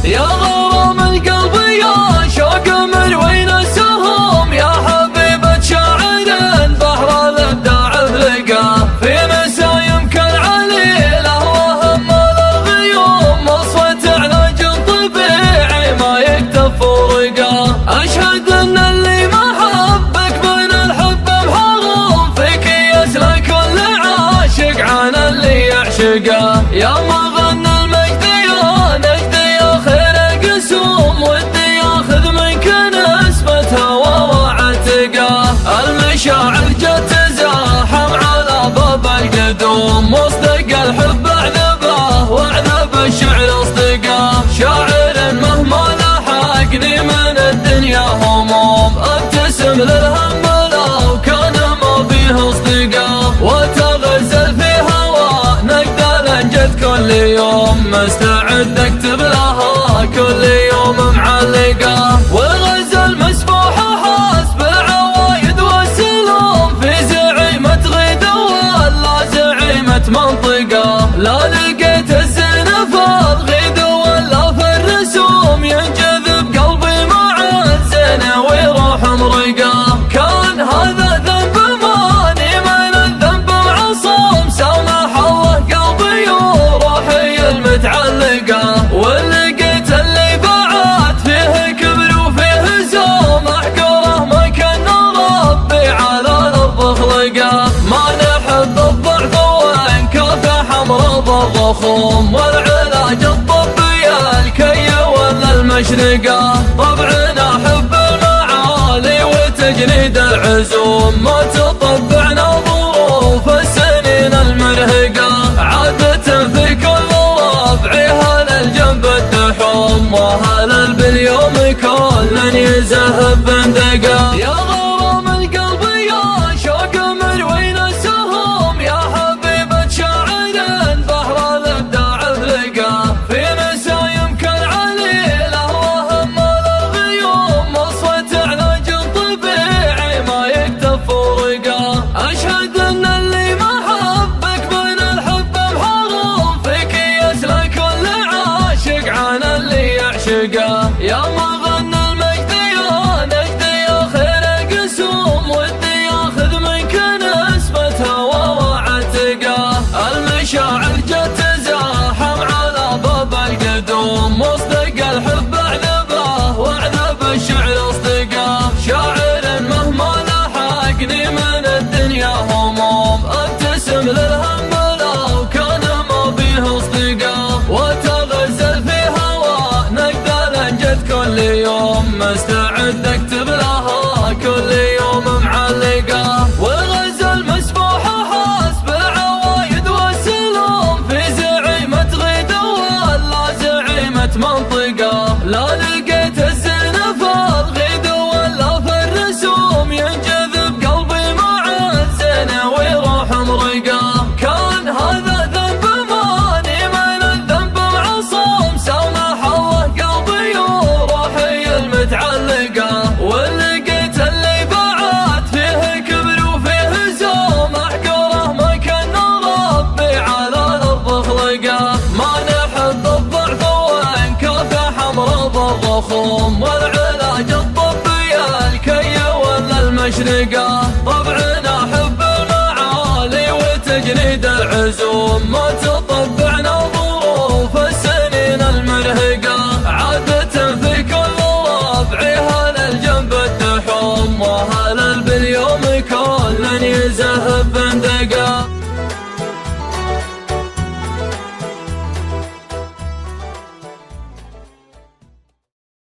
يا غرام القلب يا شوق مروي نسهم، يا حبيبة شاعر بحر الابداع لقاه في مسايم كالعليله وهم الغيوم، وصفة علاج طبيعي ما يكتف ورقاه. اشهد ان اللي ما حبك بين الحب محروم، فيك يسلك كل عاشق عن اللي يعشقه. يا ما غنى المجد يا نجد يا خير قسوم، ودي ياخذ منك نسبة هوى وعتقاه. المشاعر جت تزاحم على باب القدوم، واصدق الحب اعذبه واعذب الشعر اصدقاه. شاعر مهما لحقني من الدنيا هموم، ابتسم للهم لو كان ما فيه اصدقاه. وتغزل في هوى نقدر انجد كل يوم، مستعد اكتب لها كل يوم معلقاه. والغزل مسبوحه حسب العوايد والسلوم، في زعيمة غيده ولا زعيمة منطقه. لا لقيت الزين في الغيد ولا في الرسوم، ينجذب قلبي مع الزين ويروح مرقاه. كان هذا ذنب ماني من الذنب معصوم، سامح الله قلبي وروحي المتعلقه. ولقيت اللي بعد فيه كبر وفيه زوم، احقره ما كان ربي على الارض خلقه. ما نحب الضعف وان كافه حمر الرخوم، والعلاج الطبي الكي ولا المشرقه. طبعنا حب المعالي وتجنيد العزوم، ما تطبعنا ظروف السنين المرهقه. عادة في كل ربع هل الجنب الدحوم، وهل باليوم كل يزهب بندقه. يا غرام القلب يا شوق مروي نسهم، يا حبيبة شاعر بحر الابداع لقاه في مسايم كالعليله وهم الغيوم، وصفة علاج طبيعي ما يكتف ورقاه. اشهد ان اللي ما حبك بين الحب محروم، فيك يسلك كل عاشق عن اللي يعشقه. يا ما غنى المجد يا نجد يا خير قسوم، ودي ياخذ منك نسبة هوى وعتقاه. المشاعر جت تزاحم على باب القدوم، واصدق الحب اعذبه واعذب الشعر اصدقاه. شاعر مهما لحقني من الدنيا هموم، ابتسم للهم لو كان ما فيه اصدقاه. وتغزل في هوى نقدر انجد كل يوم، مستعد اكتب لها كل يوم معلقاه. والغزل مسبوحه حسب العوايد والسلوم، في زعيمة غيده ولا زعيمة منطقه. لا لقيت الزين في الغيد ولا في الرسوم، ينجذب قلبي مع الزين ويروح مرقاه. كان هذا ذنب ماني من الذنب معصوم، سامح الله قلبي وروحي المتعلقه. ولقيت اللي بعد فيه كبر وفيه زوم، احقره ما كان ربي على الارض خلقه. ما نحب الضعف وان كافه حمر الرخوم، والعلاج الطبي الكي ولا المشرقه. طبعنا حب المعالي وتجنيد العزوم، ما تطبعنا ظروف السنين المرهقه.